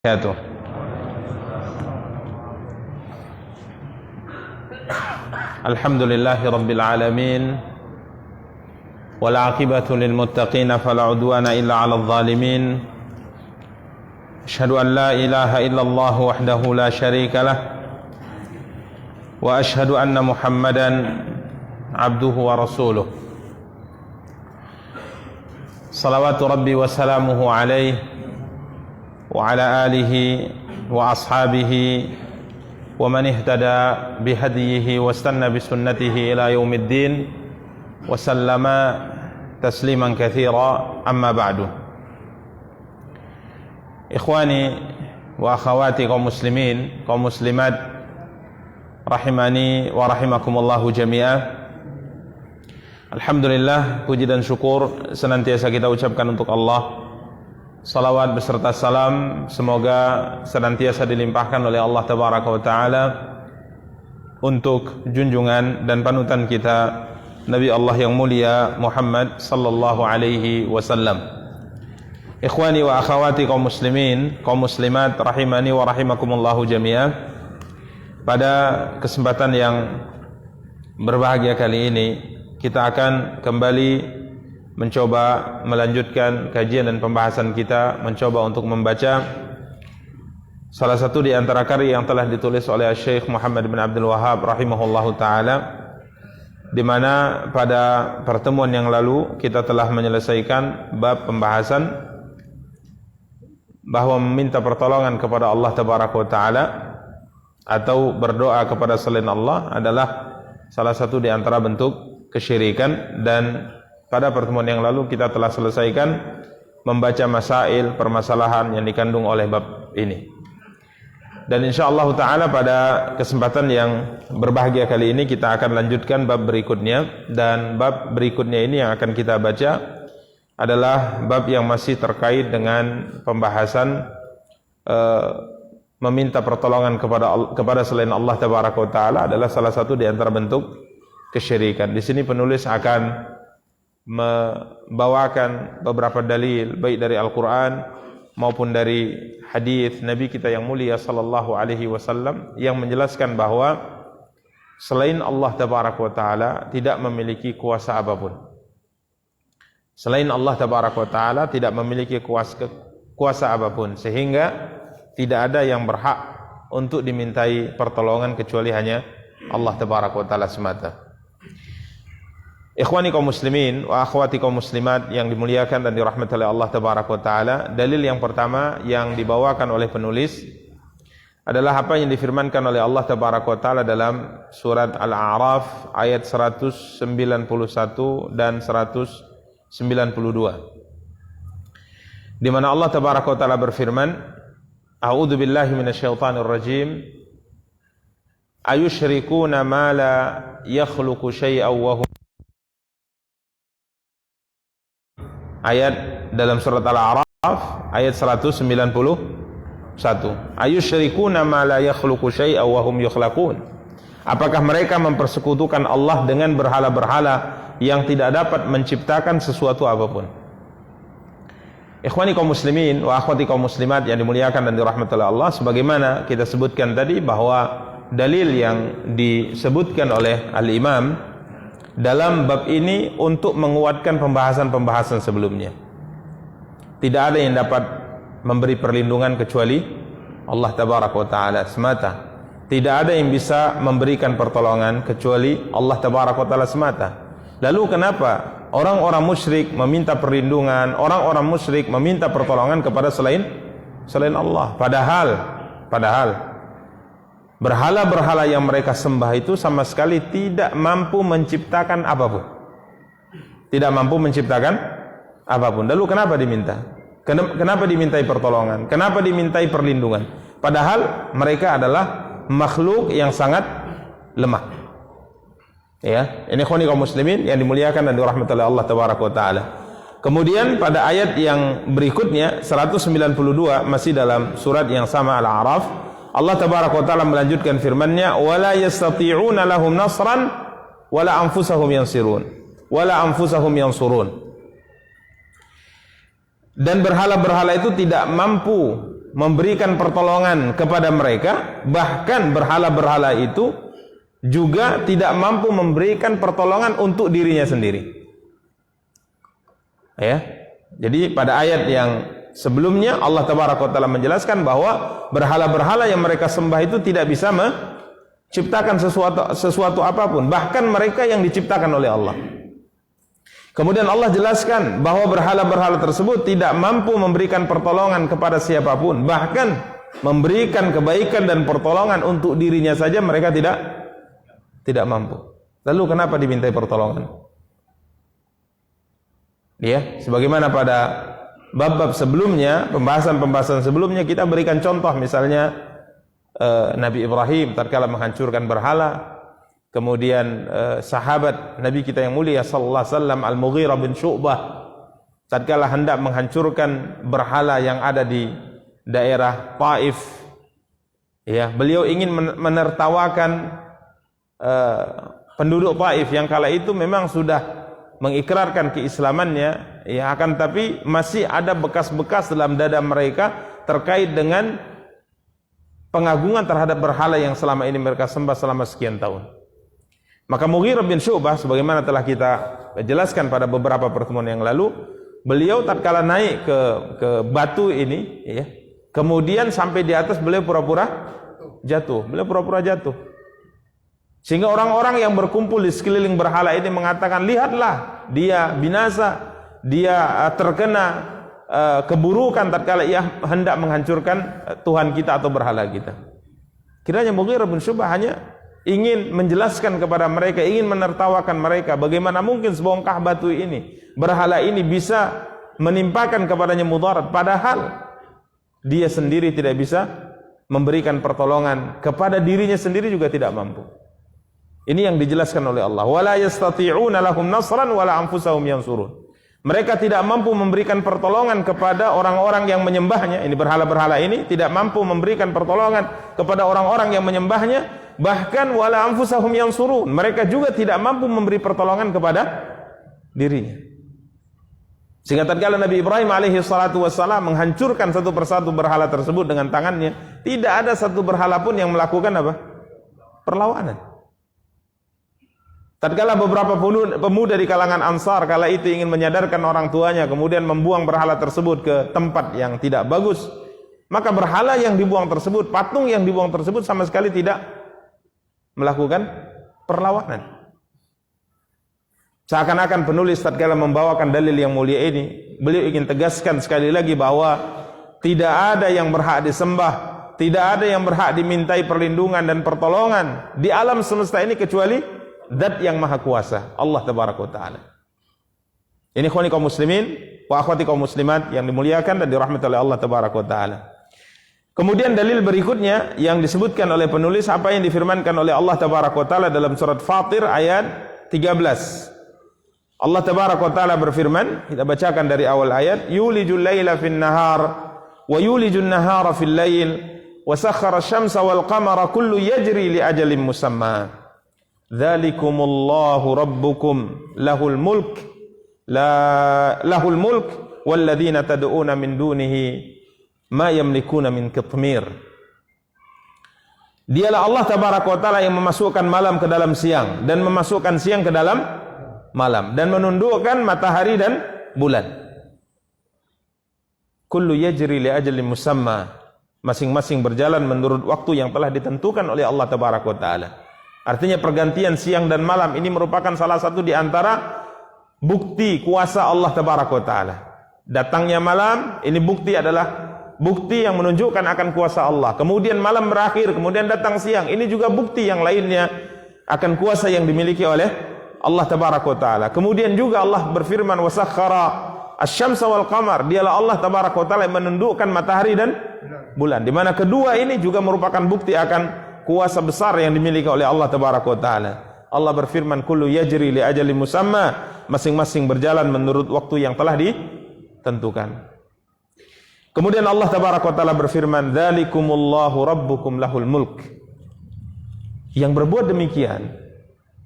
وبركاته. الحمد لله رب العالمين والعاقبة للمتقين فلا عدوان إلا على الظالمين. أشهد أن لا إله إلا الله وحده لا شريك له وأشهد أن محمدا عبده ورسوله صلوات ربي وسلامه عليه وعلى آله وأصحابه ومن اهتدى بهديه واستنى بسنته إلى يوم الدين وسلم تسليما كثيرا. أما بعد. إخواني وأخواتي kaum muslimin, kaum muslimat rahimani wa rahimakumullahu jami'ah. Alhamdulillah, puji dan syukur senantiasa kita ucapkan untuk Allah. Salawat beserta salam semoga senantiasa dilimpahkan oleh Allah Tabaraka wa Ta'ala untuk junjungan dan panutan kita Nabi Allah yang mulia Muhammad sallallahu alaihi wasallam. Ikhwani wa akhawati kaum muslimin, kaum muslimat rahimani wa rahimakumullahu jami'ah. Pada kesempatan yang berbahagia kali ini kita akan kembali mencoba melanjutkan kajian dan pembahasan kita, mencoba untuk membaca salah satu di antara karya yang telah ditulis oleh Syekh Muhammad bin Abdul Wahhab rahimahullahu taala, di mana pada pertemuan yang lalu kita telah menyelesaikan bab pembahasan bahwa meminta pertolongan kepada Allah Tabaraka wa taala atau berdoa kepada selain Allah adalah salah satu di antara bentuk kesyirikan. Dan pada pertemuan yang lalu kita telah selesaikan membaca masail, permasalahan yang dikandung oleh bab ini. Dan insyaallah ta'ala pada kesempatan yang berbahagia kali ini kita akan lanjutkan bab berikutnya. Dan bab berikutnya ini yang akan kita baca adalah bab yang masih terkait dengan pembahasan meminta pertolongan kepada selain Allah Tabaraka wa Ta'ala adalah salah satu di antara bentuk kesyirikan. Di sini penulis akan membawakan beberapa dalil baik dari Al-Quran maupun dari hadis Nabi kita yang mulia sallallahu alaihi wasallam yang menjelaskan bahwa selain Allah Tabaraka wa Ta'ala tidak memiliki kuasa apapun. Selain Allah Tabaraka wa Ta'ala tidak memiliki kuasa apapun, sehingga tidak ada yang berhak untuk dimintai pertolongan kecuali hanya Allah Tabaraka wa Ta'ala semata. Ikhwani kaum muslimin wa akhwati kaum muslimat yang dimuliakan dan dirahmati oleh Allah Tabaraka wa Ta'ala, dalil yang pertama yang dibawakan oleh penulis adalah apa yang difirmankan oleh Allah Tabaraka wa Ta'ala dalam surat Al-A'raf ayat 191 dan 192, di mana Allah Tabaraka wa Ta'ala berfirman, A'udzu billahi minasyaitonir rajim, ayusyrikuna ma la yakhluqu syai'an wa hum. Ayat dalam surat Al-A'raf ayat 191. Ayusyrikuna ma la yakhluqu syai'an wa hum yukhlaqun. Apakah mereka mempersekutukan Allah dengan berhala-berhala yang tidak dapat menciptakan sesuatu apapun? Ikhwani kaum muslimin wa akhwati kaum muslimat yang dimuliakan dan dirahmati oleh Allah, sebagaimana kita sebutkan tadi bahwa dalil yang disebutkan oleh Al-Imam dalam bab ini untuk menguatkan pembahasan-pembahasan sebelumnya. Tidak ada yang dapat memberi perlindungan kecuali Allah Tabaraka wa Ta'ala semata. Tidak ada yang bisa memberikan pertolongan kecuali Allah Tabaraka wa Ta'ala semata. Lalu kenapa orang-orang musyrik meminta perlindungan, orang-orang musyrik meminta pertolongan kepada selain Allah? Padahal berhala-berhala yang mereka sembah itu sama sekali tidak mampu menciptakan apapun. Tidak mampu menciptakan apapun. Lalu kenapa diminta? Kenapa dimintai pertolongan? Kenapa dimintai perlindungan? Padahal mereka adalah makhluk yang sangat lemah. Ya, ini ikhwani kaum muslimin yang dimuliakan dan dirahmati oleh Allah Tabaraka wa Ta'ala. Kemudian pada ayat yang berikutnya 192 masih dalam surat yang sama Al-A'raf, Allah Tabaraka wa Ta'ala melanjutkan firman-Nya, wala yastati'una lahum nasran wala anfusahum yansurun. Dan berhala-berhala itu tidak mampu memberikan pertolongan kepada mereka, bahkan berhala-berhala itu juga tidak mampu memberikan pertolongan untuk dirinya sendiri. Ya. Jadi pada ayat yang sebelumnya Allah Tabaraka wa Taala menjelaskan bahwa berhala-berhala yang mereka sembah itu tidak bisa menciptakan sesuatu apapun, bahkan mereka yang diciptakan oleh Allah. Kemudian Allah jelaskan bahwa berhala-berhala tersebut tidak mampu memberikan pertolongan kepada siapapun, bahkan memberikan kebaikan dan pertolongan untuk dirinya saja mereka tidak mampu. Lalu kenapa dimintai pertolongan? Ya, sebagaimana pada bab-bab sebelumnya, pembahasan sebelumnya kita berikan contoh, misalnya Nabi Ibrahim tatkala menghancurkan berhala, kemudian sahabat Nabi kita yang mulia sallallahu alaihi wasallam Al-Mughirah bin Syu'bah tatkala hendak menghancurkan berhala yang ada di daerah Taif. Ya, beliau ingin menertawakan penduduk Taif yang kala itu memang sudah mengikrarkan keislamannya, ya, akan tapi masih ada bekas-bekas dalam dada mereka terkait dengan pengagungan terhadap berhala yang selama ini mereka sembah selama sekian tahun. Maka Mughirah bin Syu'bah, sebagaimana telah kita jelaskan pada beberapa pertemuan yang lalu, beliau tatkala naik ke batu ini, ya, kemudian sampai di atas beliau pura-pura jatuh. Sehingga orang-orang yang berkumpul di sekeliling berhala ini mengatakan, lihatlah, dia binasa, dia terkena keburukan tatkala ia hendak menghancurkan Tuhan kita atau berhala kita. Kiranya Mughirah bin Syu'bah hanya ingin menjelaskan kepada mereka, ingin menertawakan mereka, bagaimana mungkin sebongkah batu ini, berhala ini bisa menimpakan kepadanya mudarat, padahal dia sendiri tidak bisa memberikan pertolongan kepada dirinya sendiri, juga tidak mampu. Ini yang dijelaskan oleh Allah. Wala yastati'una lahum nasran wala anfusahum yansurun. Mereka tidak mampu memberikan pertolongan kepada orang-orang yang menyembahnya. Ini berhala-berhala ini tidak mampu memberikan pertolongan kepada orang-orang yang menyembahnya. Bahkan wala anfusahum yansurun. Mereka juga tidak mampu memberi pertolongan kepada dirinya. Sehingga tatkala Nabi Ibrahim alaihi salatu wassalam menghancurkan satu persatu berhala tersebut dengan tangannya, tidak ada satu berhala pun yang melakukan apa? Perlawanan. Tatkala beberapa pemuda di kalangan Ansar kala itu ingin menyadarkan orang tuanya, kemudian membuang berhala tersebut ke tempat yang tidak bagus, maka berhala yang dibuang tersebut, patung yang dibuang tersebut sama sekali tidak melakukan perlawanan. Seakan-akan penulis tatkala membawakan dalil yang mulia ini, beliau ingin tegaskan sekali lagi bahwa tidak ada yang berhak disembah, tidak ada yang berhak dimintai perlindungan dan pertolongan di alam semesta ini kecuali Zat yang maha kuasa, Allah Tabaraka wa Ta'ala. Ini ikhwani kaum muslimin wa akhwati kaum muslimat yang dimuliakan dan dirahmati oleh Allah Tabaraka wa Ta'ala. Kemudian dalil berikutnya yang disebutkan oleh penulis, apa yang difirmankan oleh Allah Tabaraka wa Ta'ala dalam surat Fatir ayat 13. Allah Tabaraka wa Ta'ala berfirman, kita bacakan dari awal ayat, yulijul laila fin nahar wa yulijun nahara fil lail wa sakhkhara asy-syamsa wal qamara kullu yajri li ajalin musamma. Dzalikumullahu rabbukum lahul mulk walladzina tad'una min dunihi ma yamlikuna min qitmir. Dialah Allah Tabaraka wa Ta'ala yang memasukkan malam ke dalam siang dan memasukkan siang ke dalam malam dan menundukkan matahari dan bulan. Kullu yajri li ajalin musamma. Masing-masing berjalan menurut waktu yang telah ditentukan oleh Allah Tabaraka wa Ta'ala. Artinya pergantian siang dan malam ini merupakan salah satu di antara bukti kuasa Allah Tabaraka wa Ta'ala. Datangnya malam, ini bukti adalah bukti yang menunjukkan akan kuasa Allah. Kemudian malam berakhir, kemudian datang siang. Ini juga bukti yang lainnya akan kuasa yang dimiliki oleh Allah Tabaraka wa Ta'ala. Kemudian juga Allah berfirman, wasakhara asy-syamsa wal qamar. Dialah Allah Tabaraka wa Ta'ala yang menundukkan matahari dan bulan. Di mana kedua ini juga merupakan bukti akan kuasa besar yang dimiliki oleh Allah Tabaraka wa Ta'ala. Allah berfirman, kullu yajri li ajalin musamma. Masing-masing berjalan menurut waktu yang telah ditentukan. Kemudian Allah Tabaraka wa Ta'ala berfirman, dzalikumullahu rabbukum lahul mulk. Yang berbuat demikian,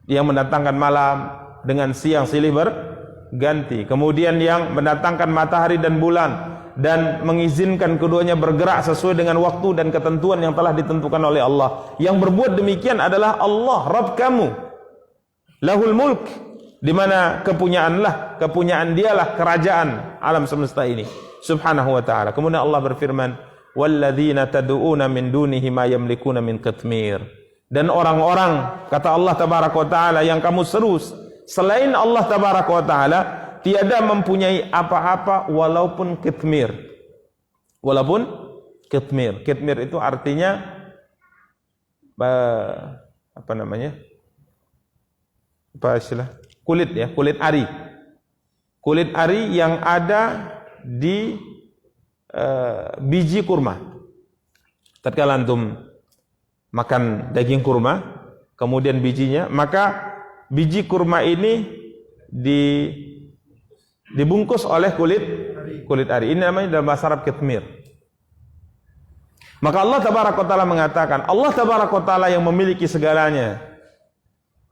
yang mendatangkan malam dengan siang silih berganti, kemudian yang mendatangkan matahari dan bulan dan mengizinkan keduanya bergerak sesuai dengan waktu dan ketentuan yang telah ditentukan oleh Allah. Yang berbuat demikian adalah Allah, Rabb kamu. Lahul mulk, di mana kepunyaan dialah kerajaan alam semesta ini, subhanahu wa ta'ala. Kemudian Allah berfirman, walladzina tad'una min dunihi ma yamlikuna min qitmir. Dan orang-orang, kata Allah tabaraka wa ta'ala, yang kamu seru selain Allah tabaraka wa ta'ala, tiada mempunyai apa-apa walaupun qitmir. Walaupun qitmir. Qitmir itu artinya apa namanya? Apa istilah? Kulit ya, kulit ari. Kulit ari yang ada di biji kurma. Tatkala antum makan daging kurma, kemudian bijinya, maka biji kurma ini dibungkus oleh kulit ari. Ini namanya dalam bahasa Arab qitmir. Maka Allah tabaraka wa taala mengatakan, Allah tabaraka wa taala yang memiliki segalanya,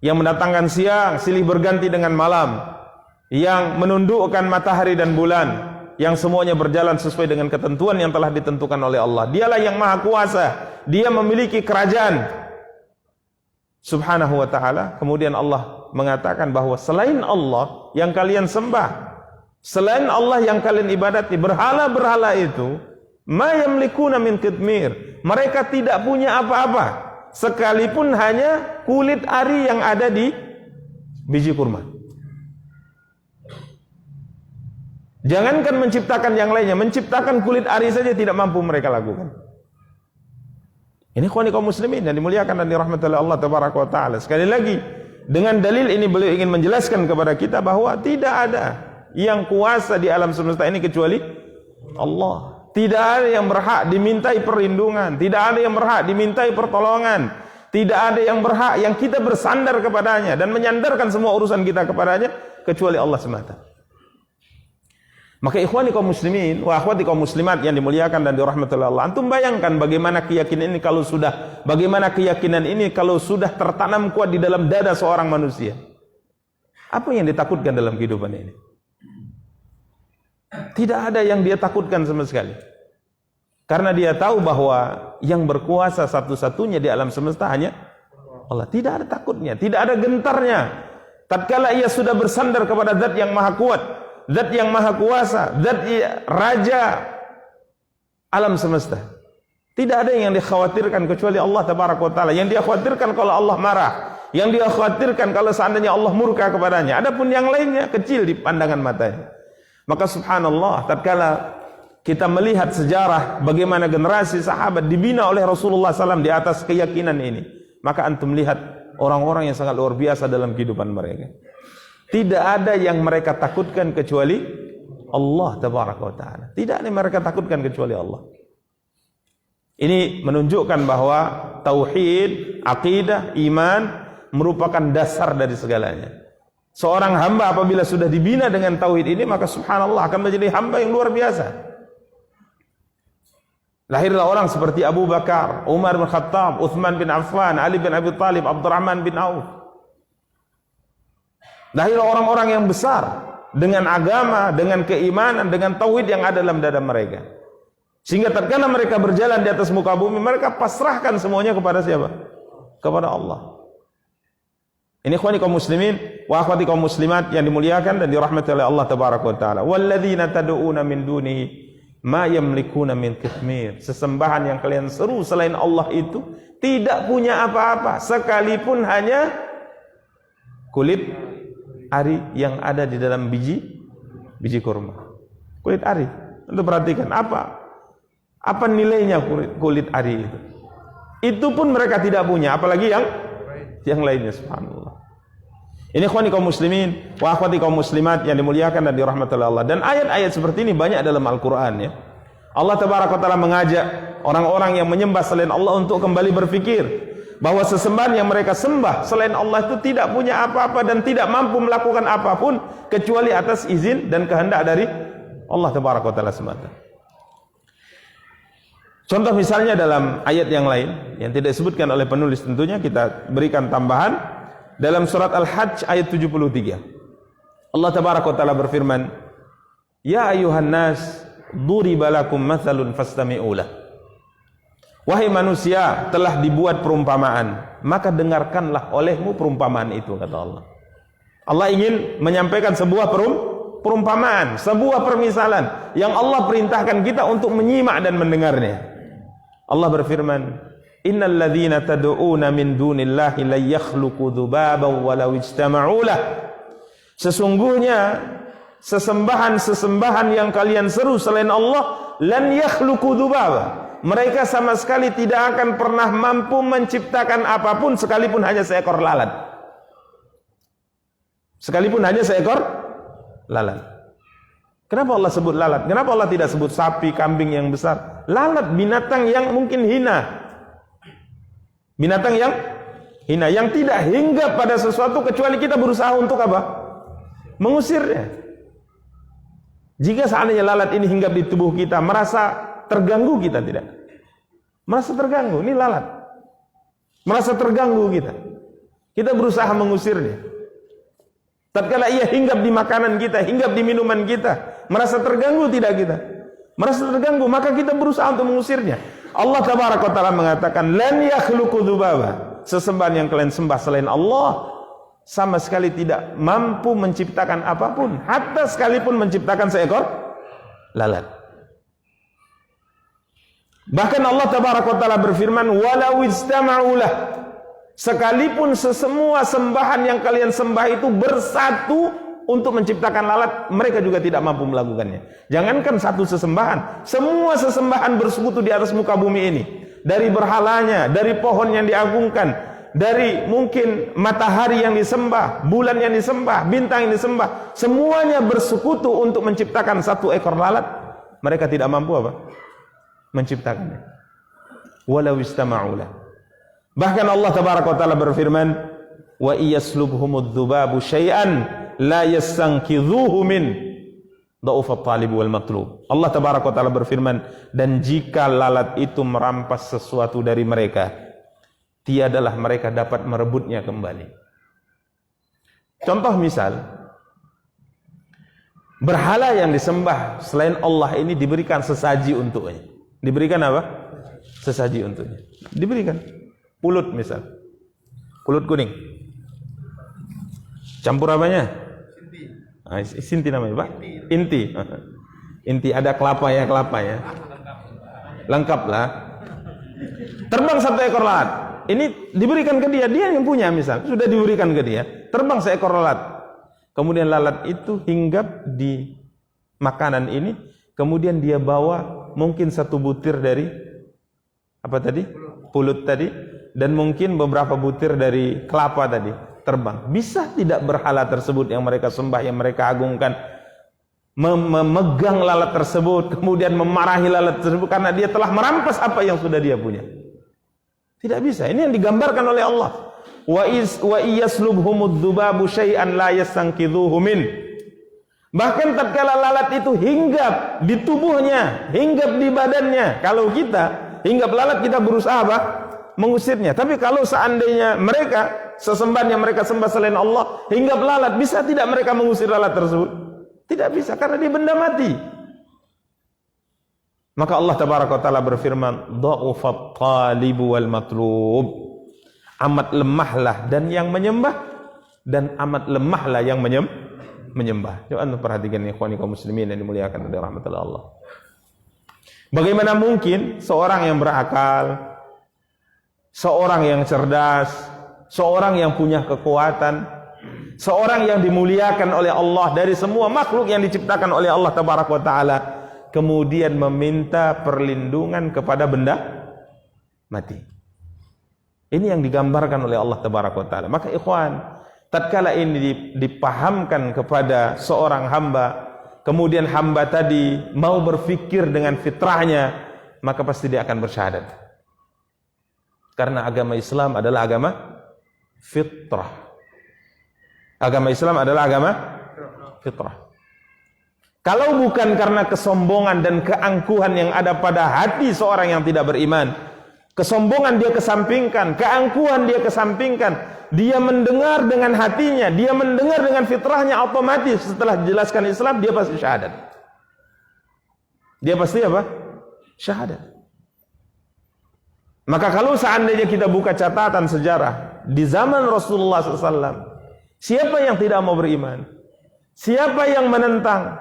yang mendatangkan siang silih berganti dengan malam, yang menundukkan matahari dan bulan, yang semuanya berjalan sesuai dengan ketentuan yang telah ditentukan oleh Allah. Dialah yang maha kuasa, dia memiliki kerajaan, subhanahu wa ta'ala. Kemudian Allah mengatakan bahwa selain Allah yang kalian sembah, selain Allah yang kalian ibadati, berhala-berhala itu, ma yamlikuna min qitmir, mereka tidak punya apa-apa sekalipun hanya kulit ari yang ada di biji kurma. Jangankan menciptakan yang lainnya, menciptakan kulit ari saja tidak mampu mereka lakukan. Ini ikhwani kaum muslimin yang dimuliakan dan dirahmati oleh Allah tabaraka wa taala. Sekali lagi, dengan dalil ini beliau ingin menjelaskan kepada kita bahwa tidak ada yang kuasa di alam semesta ini kecuali Allah. Tidak ada yang berhak dimintai perlindungan, tidak ada yang berhak dimintai pertolongan, tidak ada yang berhak yang kita bersandar kepadanya dan menyandarkan semua urusan kita kepadanya kecuali Allah semata. Maka ikhwani kaum muslimin wa akhwati kaum muslimat yang dimuliakan dan dirahmati oleh Allah, antum bayangkan bagaimana keyakinan ini kalau sudah tertanam kuat di dalam dada seorang manusia. Apa yang ditakutkan dalam kehidupan ini? Tidak ada yang dia takutkan sama sekali. Karena dia tahu bahwa yang berkuasa satu-satunya di alam semesta hanya Allah. Tidak ada takutnya, tidak ada gentarnya. Tatkala ia sudah bersandar kepada zat yang maha kuat, zat yang maha kuasa, zat raja alam semesta. Tidak ada yang dikhawatirkan kecuali Allah tabaraka wa taala. Yang dia khawatirkan kalau Allah marah, yang dia khawatirkan kalau seandainya Allah murka kepadanya. Adapun yang lainnya kecil di pandangan matanya. Maka subhanallah, tatkala kita melihat sejarah bagaimana generasi sahabat dibina oleh Rasulullah SAW di atas keyakinan ini, maka antum lihat orang-orang yang sangat luar biasa dalam kehidupan mereka. Tidak ada yang mereka takutkan kecuali Allah tabaraka wa ta'ala. Tidak ada yang mereka takutkan kecuali Allah. Ini menunjukkan bahwa tauhid, akidah, iman merupakan dasar dari segalanya. Seorang hamba apabila sudah dibina dengan tauhid ini, maka subhanallah akan menjadi hamba yang luar biasa. Lahirlah orang seperti Abu Bakar, Umar bin Khattab, Uthman bin Affan, Ali bin Abi Thalib, Abdurrahman bin Auf. Lahirlah orang-orang yang besar dengan agama, dengan keimanan, dengan tauhid yang ada dalam dada mereka. Sehingga tatkala mereka berjalan di atas muka bumi, mereka pasrahkan semuanya kepada siapa? Kepada Allah. Ini ikhwani kaum muslimin wa akhwati kaum muslimat yang dimuliakan dan dirahmati oleh Allah tabaraka wa taala. Walladzina tad'una min dunihi ma yamlikuna min qitmir. Sesembahan yang kalian seru selain Allah itu tidak punya apa-apa sekalipun hanya kulit ari yang ada di dalam biji kurma. Kulit ari. Untuk perhatikan apa nilainya kulit ari itu. Itu pun mereka tidak punya, apalagi yang lainnya, subhanallah. Ini ikhwani kaum muslimin wa akhwati kaum muslimat yang dimuliakan dan dirahmati oleh Allah. Dan ayat-ayat seperti ini banyak dalam Al-Qur'an ya. Allah tabaraka taala mengajak orang-orang yang menyembah selain Allah untuk kembali berpikir bahwa sesembahan yang mereka sembah selain Allah itu tidak punya apa-apa dan tidak mampu melakukan apapun kecuali atas izin dan kehendak dari Allah tabaraka taala semata. Contoh misalnya dalam ayat yang lain yang tidak disebutkan oleh penulis, tentunya kita berikan tambahan dalam surat Al-Hajj ayat 73. Allah tabaraka wa taala berfirman, "Ya ayuhan nas, duriba lakum mathalun fastami'u lah. Wahai manusia, telah dibuat perumpamaan, maka dengarkanlah olehmu perumpamaan itu, kata Allah. Allah ingin menyampaikan sebuah perumpamaan, sebuah permisalan yang Allah perintahkan kita untuk menyimak dan mendengarnya. Allah berfirman, innal ladzina tad'una min dunillahi la yakhluqu dzubaban walau ijtama'u lah. Sesungguhnya sesembahan-sesembahan yang kalian seru selain Allah, lan yakhluqu dzubaba, mereka sama sekali tidak akan pernah mampu menciptakan apapun sekalipun hanya seekor lalat. Sekalipun hanya seekor lalat. Kenapa Allah sebut lalat? Kenapa Allah tidak sebut sapi, kambing yang besar? Lalat, binatang yang mungkin hina. Binatang yang hina, yang tidak hinggap pada sesuatu kecuali kita berusaha untuk apa? Mengusirnya. Jika seandainya lalat ini hinggap di tubuh kita, merasa terganggu kita tidak? Merasa terganggu, ini lalat. Merasa terganggu kita. Kita berusaha mengusirnya. Tatkala ia hinggap di makanan kita, hinggap di minuman kita, merasa terganggu tidak kita? Merasa terganggu, maka kita berusaha untuk mengusirnya. Allah tabaraka wa taala mengatakan, lan yakhluqu dzubaba, sesembahan yang kalian sembah selain Allah sama sekali tidak mampu menciptakan apapun, hatta sekalipun menciptakan seekor lalat. Bahkan Allah tabaraka wa taala berfirman, walau istama'u lah, sekalipun sesemua sembahan yang kalian sembah itu bersatu untuk menciptakan lalat, mereka juga tidak mampu melakukannya. Jangankan satu sesembahan, semua sesembahan bersekutu di atas muka bumi ini, dari berhalanya, dari pohon yang diagungkan, dari mungkin matahari yang disembah, bulan yang disembah, bintang yang disembah, semuanya bersekutu untuk menciptakan satu ekor lalat, mereka tidak mampu apa? Menciptakannya. Walau istama'u lah. Bahkan Allah tabaraka wa taala berfirman, wa iyaslubhumudz dzubabu syai'an la yastanqidhuhu min dha'ufat talib wal matlub. Allah tabaraka wa taala berfirman, dan jika lalat itu merampas sesuatu dari mereka, tiadalah mereka dapat merebutnya kembali. Contoh misal, berhala yang disembah selain Allah ini diberikan sesaji untuknya. Diberikan apa? Sesaji untuknya. Diberikan pulut misal, pulut kuning. Campur apanya? Sinti namanya, Pak? Inti. Inti, ada kelapa ya. Lengkap lah. Terbang satu ekor lalat. Ini diberikan ke dia yang punya misal. Sudah diberikan ke dia. Terbang seekor lalat. Kemudian lalat itu hinggap di makanan ini. Kemudian dia bawa mungkin satu butir dari apa tadi? Pulut tadi. Dan mungkin beberapa butir dari kelapa tadi. Terbang. Bisa tidak berhala tersebut yang mereka sembah, yang mereka agungkan, memegang lalat tersebut, kemudian memarahi lalat tersebut karena dia telah merampas apa yang sudah dia punya? Tidak bisa. Ini yang digambarkan oleh Allah. Wa iyaslubhumudz dzubabu syai'an la yastanqidhuhu min. Bahkan tatkala lalat itu hinggap di tubuhnya, hinggap di badannya. Kalau kita hinggap lalat, kita berusaha apa? Mengusirnya. Tapi kalau seandainya mereka, sesembahan yang mereka sembah selain Allah, hinggap lalat, bisa tidak mereka mengusir lalat tersebut? Tidak bisa, karena dia benda mati. Maka Allah tabaraka wa taala berfirman, dha'ufat talibu wal matlub. Amat lemahlah dan yang menyembah, dan amat lemahlah yang menyembah. Coba anda perhatikan ikhwani kaum muslimin yang dimuliakan oleh rahmatullah Allah. Bagaimana mungkin seorang yang berakal, seorang yang cerdas, seorang yang punya kekuatan, seorang yang dimuliakan oleh Allah dari semua makhluk yang diciptakan oleh Allah tabaraka wa taala, kemudian meminta perlindungan kepada benda mati. Ini yang digambarkan oleh Allah tabaraka wa taala. Maka ikhwan, tatkala ini dipahamkan kepada seorang hamba, kemudian hamba tadi mau berfikir dengan fitrahnya, maka pasti dia akan bersyahadat. Karena agama Islam adalah agama fitrah. Agama Islam adalah agama fitrah. Kalau bukan karena kesombongan dan keangkuhan yang ada pada hati seorang yang tidak beriman, kesombongan dia kesampingkan, keangkuhan dia kesampingkan, dia mendengar dengan hatinya, dia mendengar dengan fitrahnya, otomatis setelah dijelaskan Islam dia pasti syahadat. Dia pasti apa? Syahadat. Maka kalau seandainya kita buka catatan sejarah di zaman Rasulullah SAW, siapa yang tidak mau beriman? Siapa yang menentang?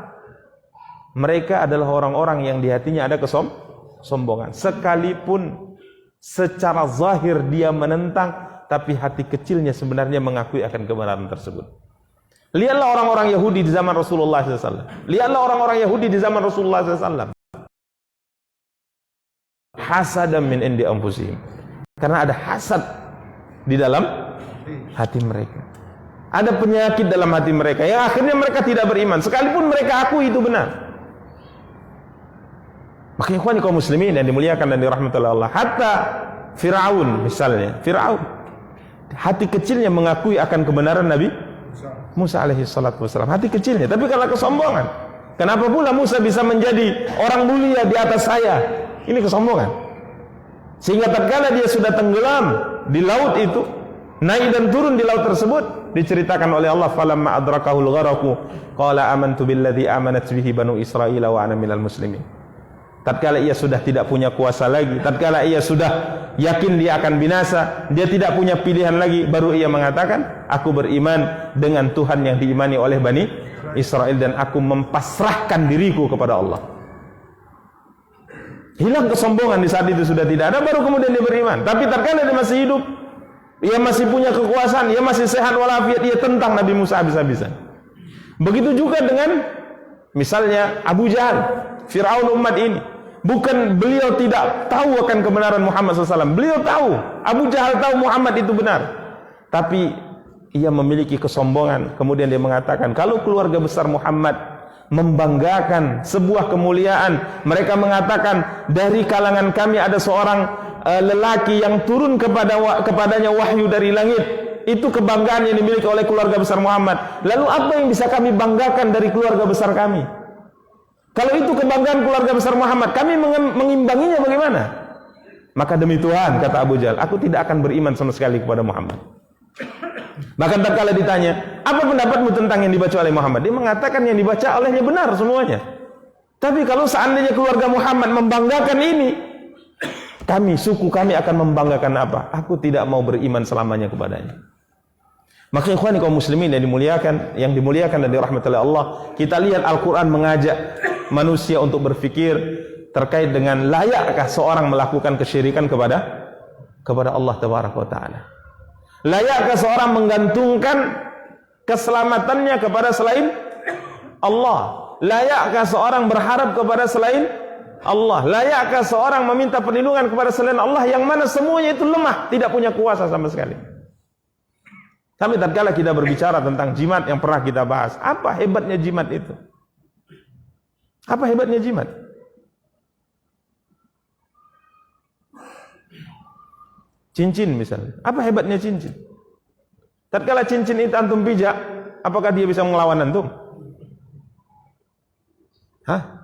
Mereka adalah orang-orang yang di hatinya ada kesombongan. Sekalipun secara zahir dia menentang, tapi hati kecilnya sebenarnya mengakui akan kebenaran tersebut. Lihatlah orang-orang Yahudi di zaman Rasulullah SAW. Lihatlah orang-orang Yahudi di zaman Rasulullah SAW. Hasadan min indi anfusihim. Karena ada hasad di dalam hati mereka. Ada penyakit dalam hati mereka yang akhirnya mereka tidak beriman. Sekalipun mereka akui itu benar. Maka ikhwani kaum muslimin yang dimuliakan dan dirahmati Allah, hatta Firaun misalnya, Firaun hati kecilnya mengakui akan kebenaran Nabi Musa alaihi salatu wasallam, hati kecilnya, tapi karena kesombongan. Kenapa pula Musa bisa menjadi orang mulia di atas saya? Ini kesombongan. Sehingga tatkala dia sudah tenggelam di laut itu, naik dan turun di laut tersebut, diceritakan oleh Allah, falamma adrakahul gharaqu qala amantu billadzi amanat bihi banu Israil wa ana minal muslimin. Tatkala ia sudah tidak punya kuasa lagi, tatkala ia sudah yakin dia akan binasa, dia tidak punya pilihan lagi, baru ia mengatakan, aku beriman dengan Tuhan yang diimani oleh Bani Israel dan aku mempasrahkan diriku kepada Allah. Hilang kesombongan di saat itu sudah tidak ada, baru kemudian dia beriman. Tapi tatkala dia masih hidup, ia masih punya kekuasaan, ia masih sehat walafiat, ia tentang Nabi Musa habis-habisan. Begitu juga dengan misalnya Abu Jahal, Firaun umat ini. Bukan beliau tidak tahu akan kebenaran Muhammad SAW. Beliau tahu, Abu Jahal tahu Muhammad itu benar. Tapi ia memiliki kesombongan. Kemudian dia mengatakan, kalau keluarga besar Muhammad membanggakan sebuah kemuliaan, mereka mengatakan dari kalangan kami ada seorang lelaki yang turun kepadanya wahyu dari langit. Itu kebanggaan yang dimiliki oleh keluarga besar Muhammad. Lalu apa yang bisa kami banggakan dari keluarga besar kami? Kalau itu kebanggaan keluarga besar Muhammad, kami mengimbanginya bagaimana? Maka demi Tuhan, kata Abu Jahal, aku tidak akan beriman sama sekali kepada Muhammad. Bahkan tatkala ditanya, apa pendapatmu tentang yang dibaca oleh Muhammad? Dia mengatakan yang dibaca olehnya benar semuanya. Tapi kalau seandainya keluarga Muhammad membanggakan ini, kami, suku kami akan membanggakan apa? Aku tidak mau beriman selamanya kepadanya. Maka ikhwani kaum muslimin yang dimuliakan dan dirahmati oleh Allah, kita lihat Al-Quran mengajak manusia untuk berfikir terkait dengan layakkah seorang melakukan kesyirikan kepada Allah Tabaraka wa Ta'ala. Layakkah seorang menggantungkan keselamatannya kepada selain Allah? Layakkah seorang berharap kepada selain Allah? Layakkah seorang meminta perlindungan kepada selain Allah yang mana semuanya itu lemah, tidak punya kuasa sama sekali? Tapi tatkala kita berbicara tentang jimat yang pernah kita bahas, apa hebatnya jimat itu? Apa hebatnya jimat? Cincin misalnya, apa hebatnya cincin? Tatkala cincin itu antum pijak, apakah dia bisa melawan antum? Hah?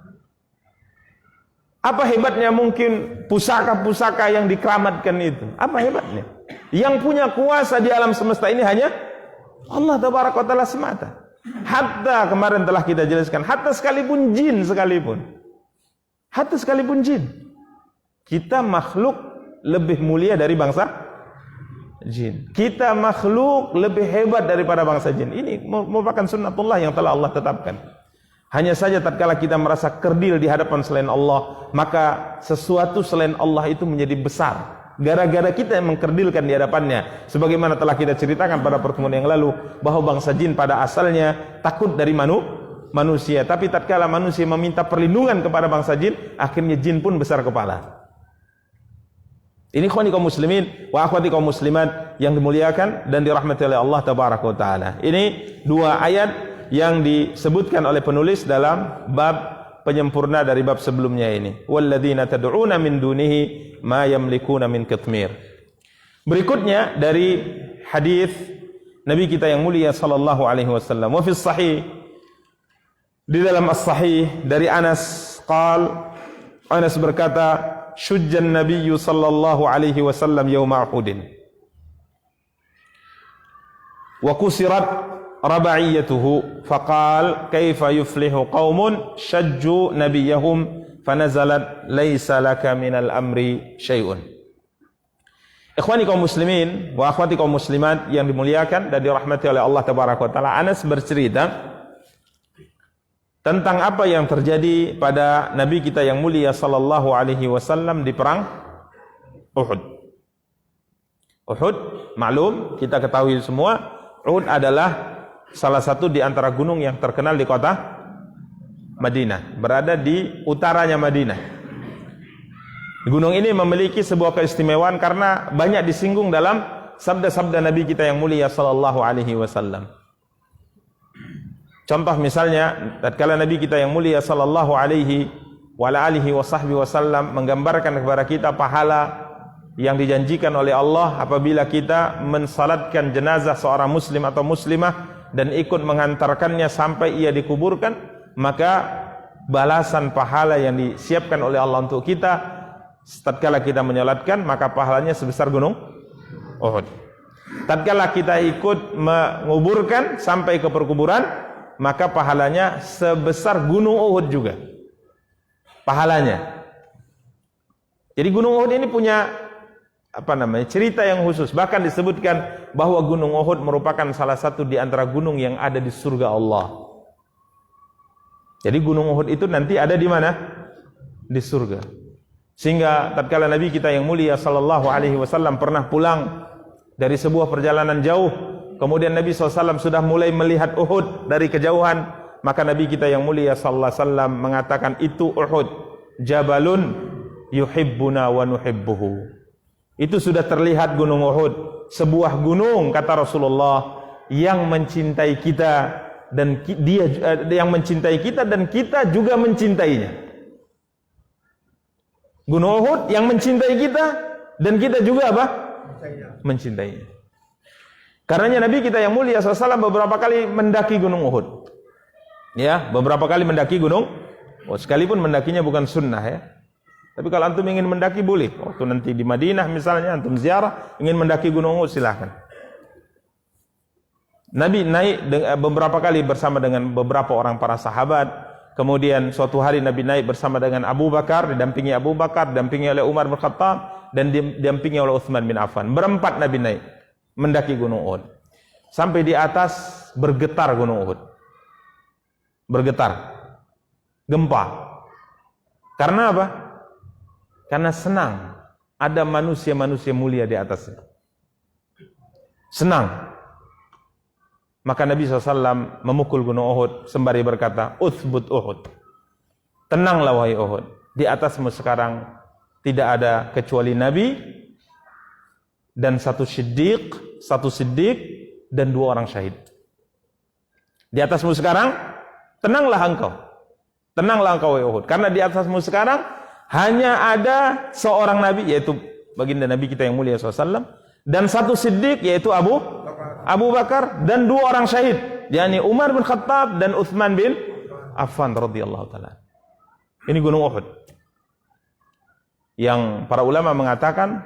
Apa hebatnya mungkin pusaka-pusaka yang dikeramatkan itu? Apa hebatnya? Yang punya kuasa di alam semesta ini hanya Allah Tabaraka wa Ta'ala semata. Hatta kemarin telah kita jelaskan, hatta sekalipun jin sekalipun. Hatta sekalipun jin. Kita makhluk lebih mulia dari bangsa jin. Kita makhluk lebih hebat daripada bangsa jin. Ini merupakan sunnatullah yang telah Allah tetapkan. Hanya saja tatkala kita merasa kerdil di hadapan selain Allah, maka sesuatu selain Allah itu menjadi besar. Gara-gara kita yang mengkerdilkan di hadapannya. Sebagaimana telah kita ceritakan pada pertemuan yang lalu, bahwa bangsa jin pada asalnya takut dari manusia. Tapi tatkala manusia meminta perlindungan kepada bangsa jin, akhirnya jin pun besar kepala. Ini ikhwani kaum muslimin wa akhwati kaum muslimat yang dimuliakan dan dirahmati oleh Allah Tabaraka wa Ta'ala. Ini dua ayat yang disebutkan oleh penulis dalam bab penyempurna dari bab sebelumnya ini. Walladzina tad'una min dunihi ma yamlikuna min qitmir. Berikutnya dari hadis Nabi kita yang mulia sallallahu alaihi wasallam. Wa fi sahih, di dalam as-sahih dari Anas Anas berkata, syujjan nabiyyu sallallahu alaihi wasallam yauma Uhudin. Wa kusirat ربعيته فقال كيف يفلح قوم شجوا نبيهم fanazalat laisa laka minal amri syai'un. Ikhwani kaum muslimin wa akhwati kaum muslimat yang dimuliakan dan dirahmati oleh Allah tabaraka wa taala, Anas bercerita tentang apa yang terjadi pada Nabi kita yang mulia sallallahu alaihi wasallam di perang Uhud. Uhud, maklum, kita ketahui semua, Uhud adalah salah satu di antara gunung yang terkenal di kota Madinah, berada di utaranya Madinah. Gunung ini memiliki sebuah keistimewaan karena banyak disinggung dalam sabda-sabda Nabi kita yang mulia sallallahu alaihi wasallam. Contoh misalnya, tatkala Nabi kita yang mulia sallallahu alaihi wa alihi wasallam menggambarkan kepada kita pahala yang dijanjikan oleh Allah apabila kita mensalatkan jenazah seorang muslim atau muslimah dan ikut menghantarkannya sampai ia dikuburkan, maka balasan pahala yang disiapkan oleh Allah untuk kita tatkala kita menyolatkan, maka pahalanya sebesar gunung Uhud. Tatkala kita ikut menguburkan sampai ke perkuburan, maka pahalanya sebesar gunung Uhud juga pahalanya. Jadi gunung Uhud ini punya cerita yang khusus. Bahkan disebutkan bahwa gunung Uhud merupakan salah satu di antara gunung yang ada di surga Allah. Jadi gunung Uhud itu nanti ada di mana? Di surga. Sehingga tatkala Nabi kita yang mulia sallallahu alaihi wasallam pernah pulang dari sebuah perjalanan jauh, kemudian Nabi SAW sudah mulai melihat Uhud dari kejauhan, maka Nabi kita yang mulia sallallahu alaihi wasallam mengatakan, itu Uhud jabalun yuhibbuna wa nuhibbuhu. Itu sudah terlihat gunung Uhud, sebuah gunung, kata Rasulullah, yang mencintai kita dan dia yang mencintai kita dan kita juga mencintainya. Gunung Uhud yang mencintai kita dan kita juga apa? Mencintainya. Karenanya Nabi kita yang mulia SAW beberapa kali mendaki gunung Uhud. Ya, beberapa kali mendaki gunung. Sekalipun mendakinya bukan sunnah ya. Tapi kalau antum ingin mendaki boleh. Waktu nanti di Madinah misalnya antum ziarah ingin mendaki gunung Uhud silahkan. Nabi naik beberapa kali bersama dengan beberapa orang para sahabat. Kemudian suatu hari Nabi naik bersama dengan Abu Bakar, didampingi Abu Bakar, didampingi oleh Umar bin Khattab dan didampingi oleh Utsman bin Affan. Berempat Nabi naik mendaki gunung Uhud. Sampai di atas bergetar gunung Uhud. Bergetar. Gempa. Karena apa? Karena senang ada manusia-manusia mulia di atasnya. Senang. Maka Nabi SAW memukul gunung Uhud sembari berkata, Uthbut Uhud. Tenanglah wahai Uhud. Di atasmu sekarang tidak ada kecuali Nabi dan satu siddiq dan 2 orang syahid. Di atasmu sekarang, tenanglah engkau. Tenanglah engkau wahai Uhud. Karena di atasmu sekarang hanya ada seorang Nabi, yaitu baginda Nabi kita yang mulia SAW, dan satu siddiq, yaitu Abu Bakar, dan 2 orang syahid, yakni Umar bin Khattab dan Utsman bin Affan radhiyallahu taala. Ini gunung Uhud yang para ulama mengatakan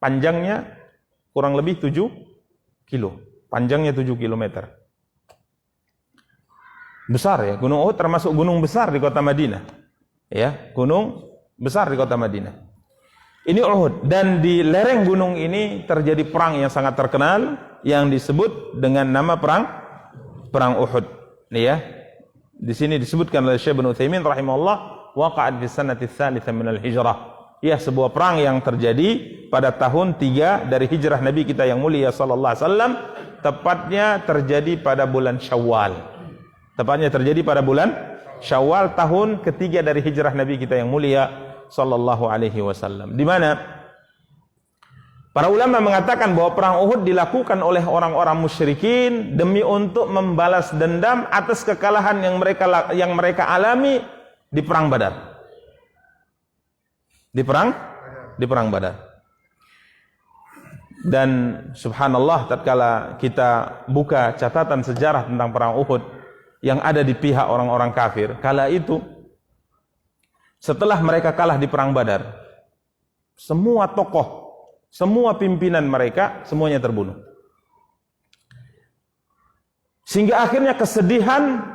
panjangnya kurang lebih 7 kilo. Panjangnya 7 kilometer. Besar ya, gunung Uhud termasuk gunung besar di kota Madinah. Ya, gunung besar di kota Madinah. Ini Uhud, dan di lereng gunung ini terjadi perang yang sangat terkenal yang disebut dengan nama perang Uhud. Nih ya. Di sini disebutkan oleh Syekh Ibnu Utsaimin rahimahullah, waqa'at fi sanati tsalitsah min al-hijrah. Ya, sebuah perang yang terjadi pada tahun 3 dari hijrah Nabi kita yang mulia sallallahu alaihi wasallam, tepatnya terjadi pada bulan Syawal. Tepatnya terjadi pada bulan Syawal tahun ketiga dari hijrah Nabi kita yang mulia sallallahu alaihi wasallam. Di mana para ulama mengatakan bahwa perang Uhud dilakukan oleh orang-orang musyrikin demi untuk membalas dendam atas kekalahan yang mereka alami di perang Badar. Di perang Badar. Dan subhanallah, tatkala kita buka catatan sejarah tentang perang Uhud yang ada di pihak orang-orang kafir kala itu, setelah mereka kalah di perang Badar, semua tokoh, semua pimpinan mereka semuanya terbunuh. Sehingga akhirnya kesedihan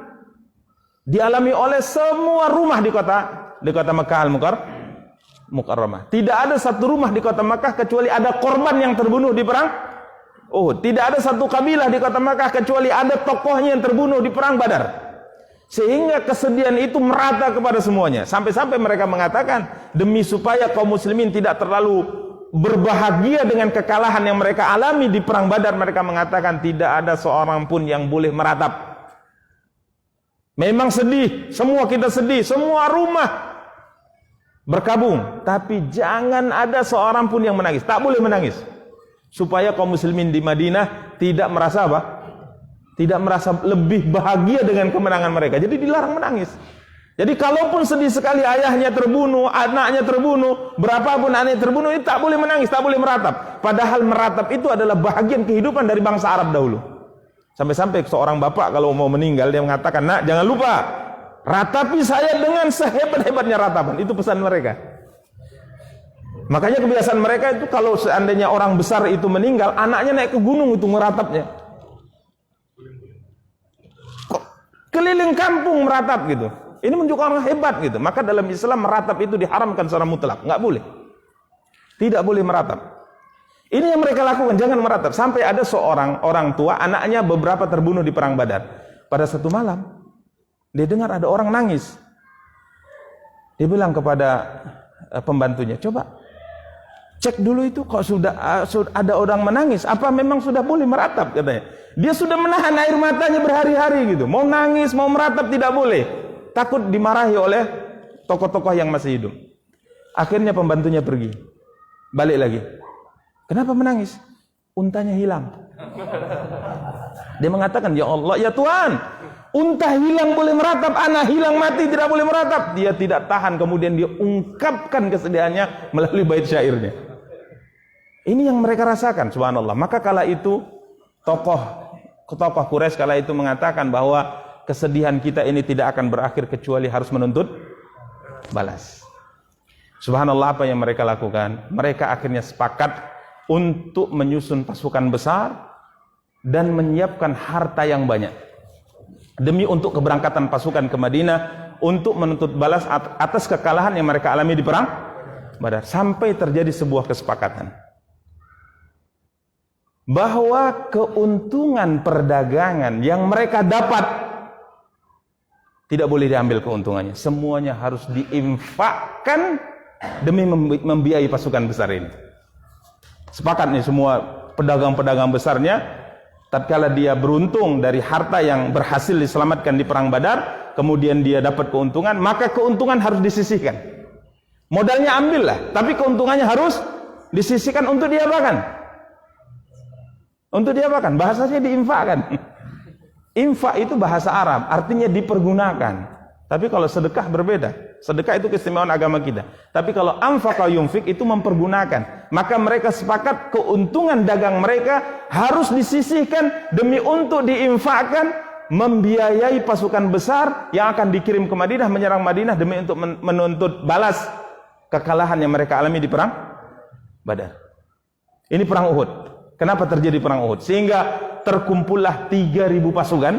dialami oleh semua rumah di kota di kota Makkah Al-Mukarramah. Tidak ada satu rumah di kota Makkah kecuali ada korban yang terbunuh di perang Uhud. Tidak ada satu kabilah di kota Makkah kecuali ada tokohnya yang terbunuh di perang Badar. Sehingga kesedihan itu merata kepada semuanya. Sampai-sampai mereka mengatakan, demi supaya kaum muslimin tidak terlalu berbahagia dengan kekalahan yang mereka alami di perang Badar, mereka mengatakan tidak ada seorang pun yang boleh meratap. Memang sedih, semua kita sedih, semua rumah berkabung, tapi jangan ada seorang pun yang menangis. Tak boleh menangis, supaya kaum muslimin di Madinah tidak merasa apa? Tidak merasa lebih bahagia dengan kemenangan mereka. Jadi dilarang menangis. Jadi kalaupun sedih sekali ayahnya terbunuh, anaknya terbunuh, berapapun anaknya terbunuh, itu tak boleh menangis, tak boleh meratap. Padahal meratap itu adalah bahagian kehidupan dari bangsa Arab dahulu. Sampai-sampai seorang bapak kalau mau meninggal, dia mengatakan, nak jangan lupa, ratapi saya dengan sehebat-hebatnya ratapan. Itu pesan mereka. Makanya kebiasaan mereka itu kalau seandainya orang besar itu meninggal, anaknya naik ke gunung itu meratapnya. Keliling kampung meratap gitu. Ini menunjukkan orang hebat gitu. Maka dalam Islam meratap itu diharamkan secara mutlak, nggak boleh. Tidak boleh meratap. Ini yang mereka lakukan, jangan meratap. Sampai ada seorang orang tua, anaknya beberapa terbunuh di perang Badar. Pada satu malam, dia dengar ada orang nangis. Dia bilang kepada pembantunya, coba cek dulu itu kok sudah ada orang menangis, apa memang sudah boleh meratap, katanya. Dia sudah menahan air matanya berhari-hari gitu. Mau nangis, mau meratap tidak boleh. Takut dimarahi oleh tokoh-tokoh yang masih hidup. Akhirnya pembantunya pergi. Balik lagi. Kenapa menangis? Untanya hilang. Dia mengatakan, ya Allah, ya Tuhan, unta hilang boleh meratap, anak hilang mati tidak boleh meratap. Dia tidak tahan, kemudian dia ungkapkan kesedihannya melalui bait syairnya. Ini yang mereka rasakan, subhanallah. Maka kala itu tokoh Quraisy kala itu mengatakan bahwa kesedihan kita ini tidak akan berakhir kecuali harus menuntut balas. Subhanallah, apa yang mereka lakukan? Mereka akhirnya sepakat untuk menyusun pasukan besar dan menyiapkan harta yang banyak demi untuk keberangkatan pasukan ke Madinah untuk menuntut balas atas kekalahan yang mereka alami di perang Badar. Sampai terjadi sebuah kesepakatan bahwa keuntungan perdagangan yang mereka dapat tidak boleh diambil keuntungannya, semuanya harus diinfakkan demi membiayai pasukan besar ini. Sepakat nih semua pedagang-pedagang besarnya, tatkala dia beruntung dari harta yang berhasil diselamatkan di perang Badar, kemudian dia dapat keuntungan, maka keuntungan harus disisihkan. Modalnya ambillah, tapi keuntungannya harus disisihkan untuk diapakan? Untuk diapakan? Bahasanya diinfakkan. Infak itu bahasa Arab, artinya dipergunakan. Tapi kalau sedekah berbeda. Sedekah itu keistimewaan agama kita. Tapi kalau anfaqa yunfik itu mempergunakan. Maka mereka sepakat keuntungan dagang mereka harus disisihkan demi untuk diinfakkan, membiayai pasukan besar yang akan dikirim ke Madinah, menyerang Madinah demi untuk menuntut balas kekalahan yang mereka alami di perang Badar. Ini perang Uhud. Kenapa terjadi perang Uhud? Sehingga terkumpullah 3.000 pasukan,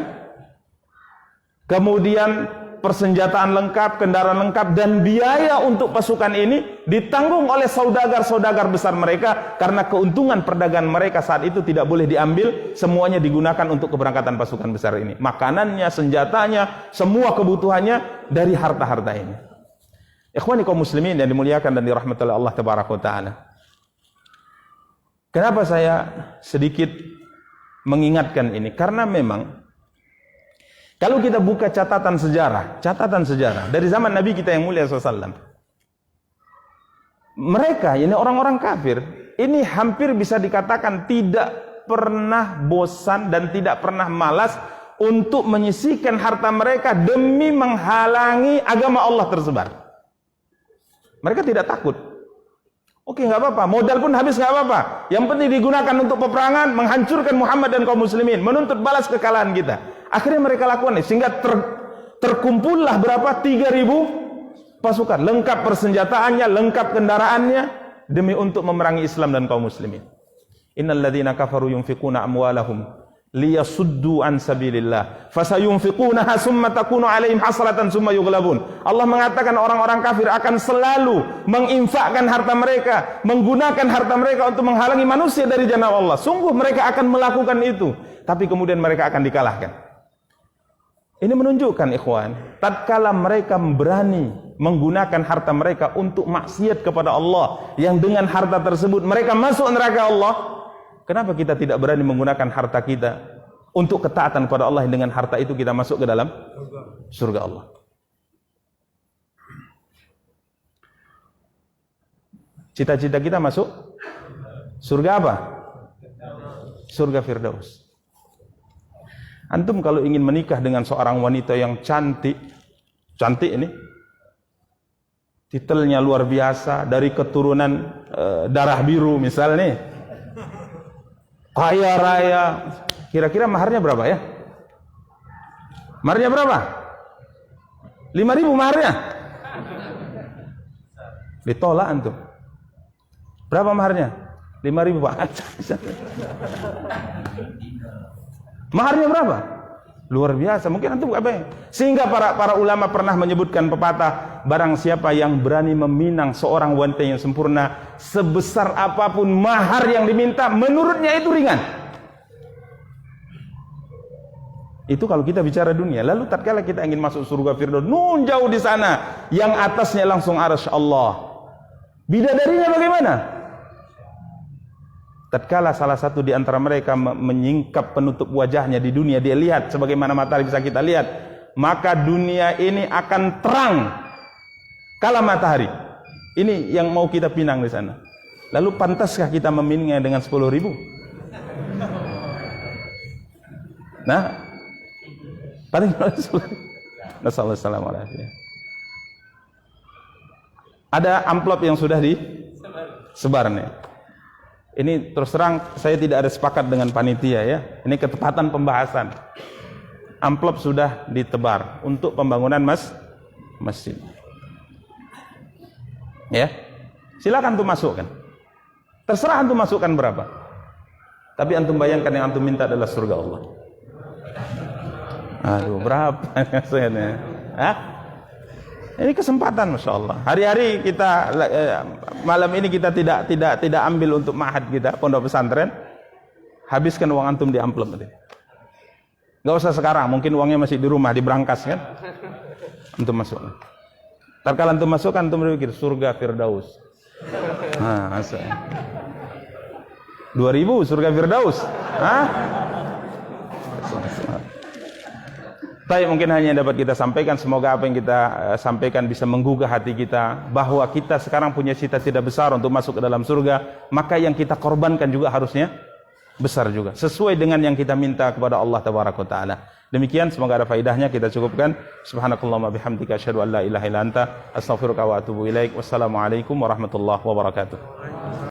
kemudian persenjataan lengkap, kendaraan lengkap, dan biaya untuk pasukan ini ditanggung oleh saudagar-saudagar besar mereka, karena keuntungan perdagangan mereka saat itu tidak boleh diambil, semuanya digunakan untuk keberangkatan pasukan besar ini. Makanannya, senjatanya, semua kebutuhannya dari harta-harta ini. Ikhwani kaum muslimin yang dimuliakan dan dirahmati oleh Allah tabaraka wa taala. Kenapa saya sedikit mengingatkan ini? Karena memang kalau kita buka catatan sejarah dari zaman Nabi kita yang mulia SAW, mereka ini orang-orang kafir ini hampir bisa dikatakan tidak pernah bosan dan tidak pernah malas untuk menyisihkan harta mereka demi menghalangi agama Allah tersebar. Mereka tidak takut. Oke, nggak apa-apa, modal pun habis nggak apa-apa. Yang penting digunakan untuk peperangan, menghancurkan Muhammad dan kaum muslimin, menuntut balas kekalahan kita. Akhirnya mereka lakukan ini, sehingga terkumpullah berapa? 3.000 pasukan, lengkap persenjataannya, lengkap kendaraannya, demi untuk memerangi Islam dan kaum muslimin. Innal ladzina kafaru yunfiquna amwalahum liyasuddu an sabilillah fasayunfiqunaha summa takunu alaihim hasratan summa yughlabun. Allah mengatakan orang-orang kafir akan selalu menginfakkan harta mereka, menggunakan harta mereka untuk menghalangi manusia dari jalan Allah. Sungguh mereka akan melakukan itu, tapi kemudian mereka akan dikalahkan. Ini menunjukkan ikhwan, tatkala mereka berani menggunakan harta mereka untuk maksiat kepada Allah, yang dengan harta tersebut mereka masuk neraka Allah, kenapa kita tidak berani menggunakan harta kita untuk ketaatan kepada Allah, yang dengan harta itu kita masuk ke dalam surga Allah? Cita-cita kita masuk surga apa? Surga Firdaus. Antum kalau ingin menikah dengan seorang wanita yang cantik ini, titelnya luar biasa, dari keturunan darah biru misalnya, kaya raya, kira-kira maharnya berapa ya? Maharnya berapa? 5.000 maharnya? Ditolak antum. Berapa maharnya? 5.000 Pak. Maharnya berapa? Luar biasa. Mungkin antum apa ya? Sehingga para ulama pernah menyebutkan pepatah, barang siapa yang berani meminang seorang wanita yang sempurna, sebesar apapun mahar yang diminta, menurutnya itu ringan. Itu kalau kita bicara dunia. Lalu tatkala kita ingin masuk surga Firdaus, nun jauh di sana, yang atasnya langsung arsy Allah. Bidadarinya bagaimana? Tatkala salah satu di antara mereka menyingkap penutup wajahnya di dunia, dia lihat sebagaimana matahari bisa kita lihat, maka dunia ini akan terang kala matahari. Ini yang mau kita pinang di sana. Lalu pantaskah kita meminangnya dengan 10.000? Nah, paling Nasallallahu. Ada amplop yang sudah disebar nih. Ini terus terang saya tidak ada sepakat dengan panitia ya. Ini ketepatan pembahasan. Amplop sudah ditebar untuk pembangunan masjid. Ya. Silakan antum masukkan. Terserah antum masukkan berapa. Tapi antum bayangkan yang antum minta adalah surga Allah. Aduh, berapa rasanya? Hah? Ini kesempatan, masya Allah. Hari-hari kita malam ini kita tidak ambil untuk ma'had kita, pondok pesantren. Habiskan uang antum di amplop nanti. Gak usah sekarang, mungkin uangnya masih di rumah, di brankas kan? Antum masuk. Tatkala antum masuk, antum berpikir surga Firdaus. Nah, masuk. 2.000 surga Firdaus. Hah? Tapi mungkin hanya dapat kita sampaikan, semoga apa yang kita sampaikan bisa menggugah hati kita, bahwa kita sekarang punya cita-cita besar untuk masuk ke dalam surga, maka yang kita korbankan juga harusnya besar juga, sesuai dengan yang kita minta kepada Allah Tabaraka wa Ta'ala. Demikian, semoga ada faidahnya, kita cukupkan. Subhanakallahumma bihamdika asyhadu an la ilaha illa anta astaghfiruka wa atubu ilaik. Wassalamualaikum warahmatullahi wabarakatuh.